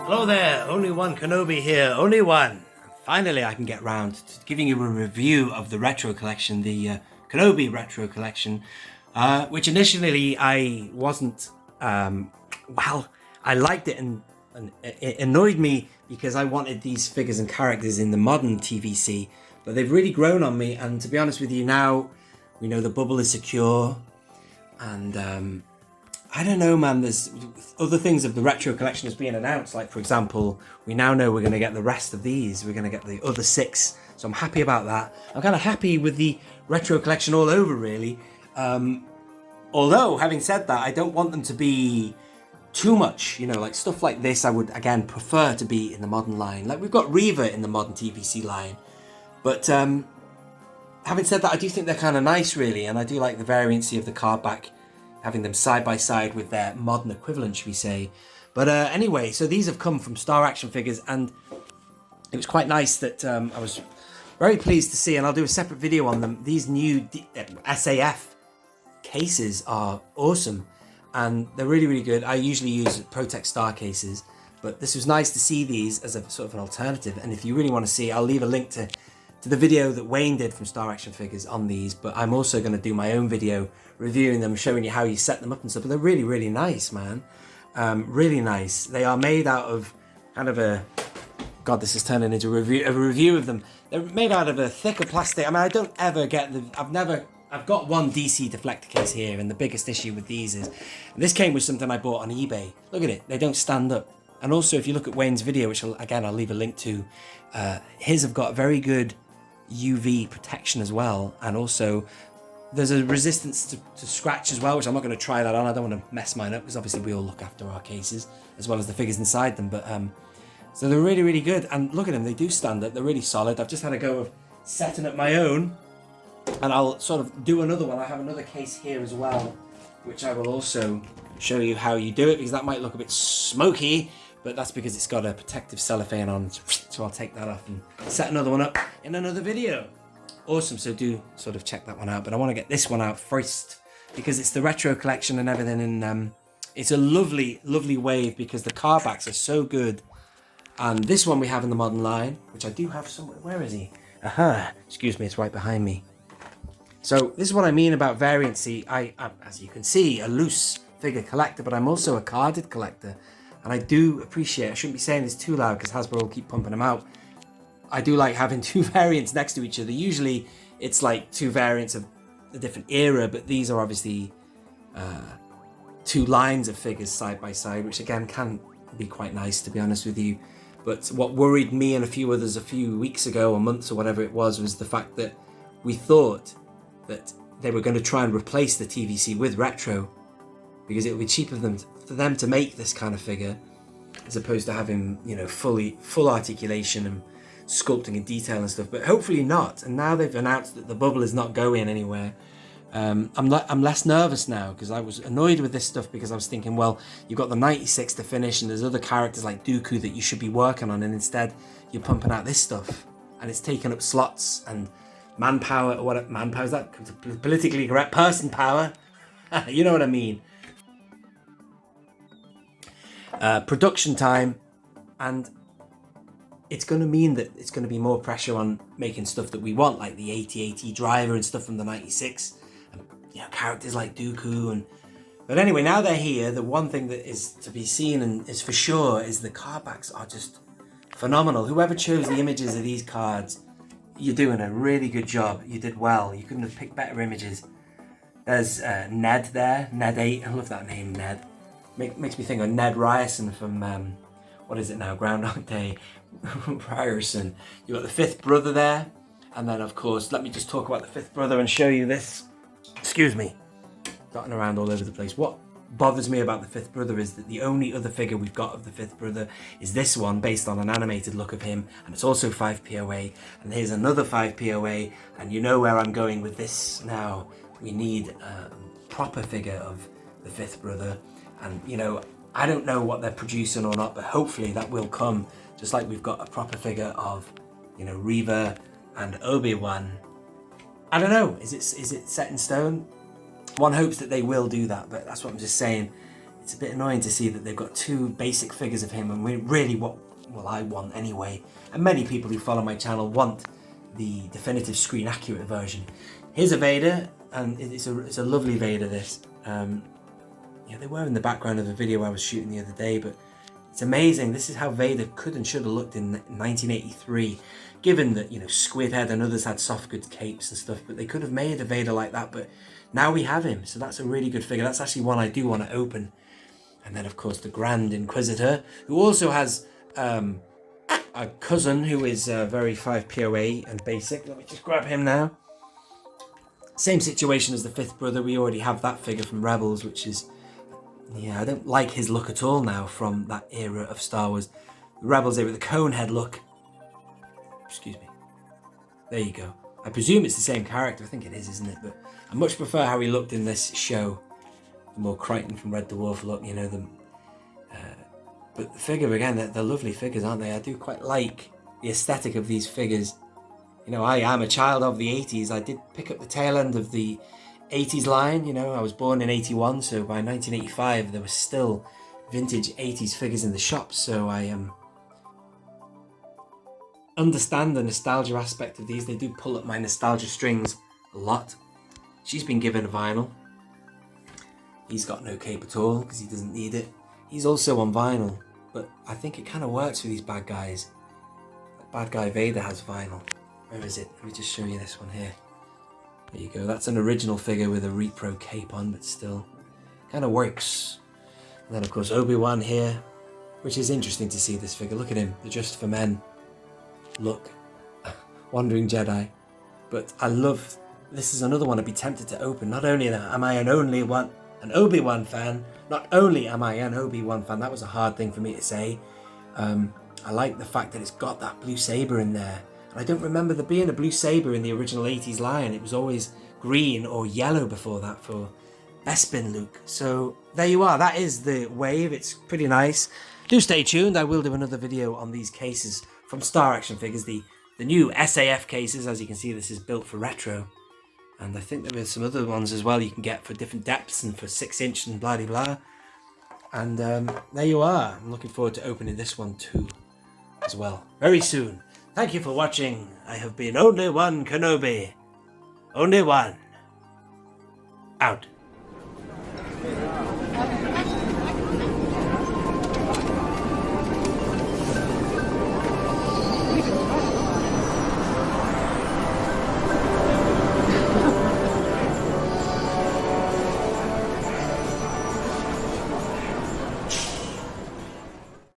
Hello there, only one Kenobi here, only one. Finally I can get round to giving you a review of the retro collection, the Kenobi retro collection, which initially I wasn't, well, I liked it and it annoyed me because I wanted these figures and characters in the modern TVC, but they've really grown on me, and to be honest with you, now we know the bubble is secure, and I don't know, man, there's other things of the retro collection that's being announced. Like, for example, we now know we're going to get the rest of these. We're going to get the other 6. So I'm happy about that. I'm kind of happy with the retro collection all over, really. Although, having said that, I don't want them to be too much. You know, like stuff like this, I would, again, prefer to be in the modern line. Like, we've got Reva in the modern TVC line. But having said that, I do think they're kind of nice, really. And I do like the variancy of the card back, having them side by side with their modern equivalent, should we say. But anyway, so these have come from Star Action Figures, and it was quite nice that I was very pleased to see, and I'll do a separate video on them. These new SAF cases are awesome, and they're really, really good. I usually use Protect Star cases, but this was nice to see these as a sort of an alternative. And if you really want to see, I'll leave a link to the video that Wayne did from Star Action Figures on these, but I'm also going to do my own video reviewing them, showing you how you set them up and stuff. But they're really, really nice, man. Really nice. They are made out of kind of a... God, this is turning into a review of them. They're made out of a thicker plastic. I mean, I don't ever get the... I've got one DC deflector case here, and the biggest issue with these is... This came with something I bought on eBay. Look at it. They don't stand up. And also, if you look at Wayne's video, which, I'll leave a link to, his have got very good UV protection as well, and also there's a resistance to scratch as well, which I'm not going to try that on. I don't want to mess mine up because obviously we all look after our cases as well as the figures inside them, but so they're really, really good. And look at them, they do stand up, they're really solid. I've just had a go of setting up my own, and I'll sort of do another one. I have another case here as well, which I will also show you how you do it, because that might look a bit smoky, but that's because it's got a protective cellophane on, so I'll take that off and set another one up in another video. Awesome, so do sort of check that one out, but I want to get this one out first because it's the retro collection and everything, and it's a lovely, lovely wave because the car backs are so good. And this one we have in the modern line, which I do have somewhere. Where is he? Aha, excuse me, it's right behind me. So this is what I mean about variancy. I'm, as you can see, a loose figure collector, but I'm also a carded collector. And I do appreciate, I shouldn't be saying this too loud because Hasbro will keep pumping them out. I do like having 2 variants next to each other. Usually it's like 2 variants of a different era, but these are obviously 2 lines of figures side by side, which again can be quite nice, to be honest with you. But what worried me and a few others a few weeks ago or months or whatever it was the fact that we thought that they were going to try and replace the TVC with retro, because it would be cheaper for them to make this kind of figure as opposed to having, you know, full articulation and sculpting and detail and stuff. But hopefully not. And now they've announced that the bubble is not going anywhere. I'm less nervous now, because I was annoyed with this stuff because I was thinking, well, you've got the 96 to finish and there's other characters like Dooku that you should be working on, and instead you're pumping out this stuff and it's taking up slots and manpower, or what manpower is that? Politically correct person power. You know what I mean. Production time, and it's going to mean that it's going to be more pressure on making stuff that we want, like the 8080 driver and stuff from the 96, and, you know, characters like Dooku. But anyway, now they're here. The one thing that is to be seen and is for sure is the card backs are just phenomenal. Whoever chose the images of these cards, you're doing a really good job. You did well. You couldn't have picked better images. There's Ned there, Ned 8. I love that name, Ned. Makes me think of Ned Ryerson from, what is it now, Groundhog Day. Ryerson. You've got the 5th brother there. And then, of course, let me just talk about the 5th brother and show you this. Excuse me. Dotting around all over the place. What bothers me about the 5th brother is that the only other figure we've got of the 5th brother is this one, based on an animated look of him. And it's also 5 POA. And here's another 5 POA. And you know where I'm going with this now. We need a proper figure of the 5th brother. And, you know, I don't know what they're producing or not, but hopefully that will come, just like we've got a proper figure of, you know, Reva and Obi Wan. I don't know, is it set in stone? One hopes that they will do that, but that's what I'm just saying. it's a bit annoying to see that they've got two basic figures of him, and really what, well, I want anyway, and many people who follow my channel want the definitive screen accurate version. Here's a Vader, and it's a lovely Vader, this. Yeah, they were in the background of a video I was shooting the other day, but it's amazing. This is how Vader could and should have looked in 1983, given that, you know, Squidhead and others had soft goods capes and stuff, but they could have made a Vader like that, but now we have him, so that's a really good figure. That's actually one I do want to open. And then, of course, the Grand Inquisitor, who also has a cousin who is very 5POA and basic. Let me just grab him now. Same situation as the fifth brother. We already have that figure from Rebels, which is, yeah, I don't like his look at all now from that era of Star Wars. The Rebels era, the cone head look. Excuse me. There you go. I presume it's the same character. I think it is, isn't it? But I much prefer how he looked in this show. The more Crichton from Red Dwarf look, you know, but the figure, again, they're lovely figures, aren't they? I do quite like the aesthetic of these figures. You know, I am a child of the 80s. I did pick up the tail end of the 80s line. You know, I was born in 81, so by 1985 there was still vintage 80s figures in the shops. So I understand the nostalgia aspect of these. They do pull up my nostalgia strings a lot. She's been given a vinyl. He's got no cape at all because he doesn't need it. He's also on vinyl, but I think it kind of works for these bad guys. That bad guy Vader has vinyl. Where is it? Let me just show you this one here. There you go. That's an original figure with a repro cape on, but still kind of works. And then, of course, Obi Wan here, which is interesting to see this figure. Look at him, the Just for Men look. Wandering Jedi. But I love, this is another one I'd be tempted to open. Not only am I an Obi-Wan fan, not only am I an Obi-Wan fan, that was a hard thing for me to say. I like the fact that it's got that blue saber in there. And I don't remember there being a blue saber in the original 80s line. It was always green or yellow before that for Bespin Luke. So there you are, that is the wave. It's pretty nice. Do stay tuned, I will do another video on these cases from Star Action Figures, the new SAF cases. As you can see, this is built for retro. And I think there are some other ones as well you can get for different depths and for 6-inch and blah blah. And there you are. I'm looking forward to opening this one too, as well, very soon. Thank you for watching. I have been Only One Kenobi. Only one. Out.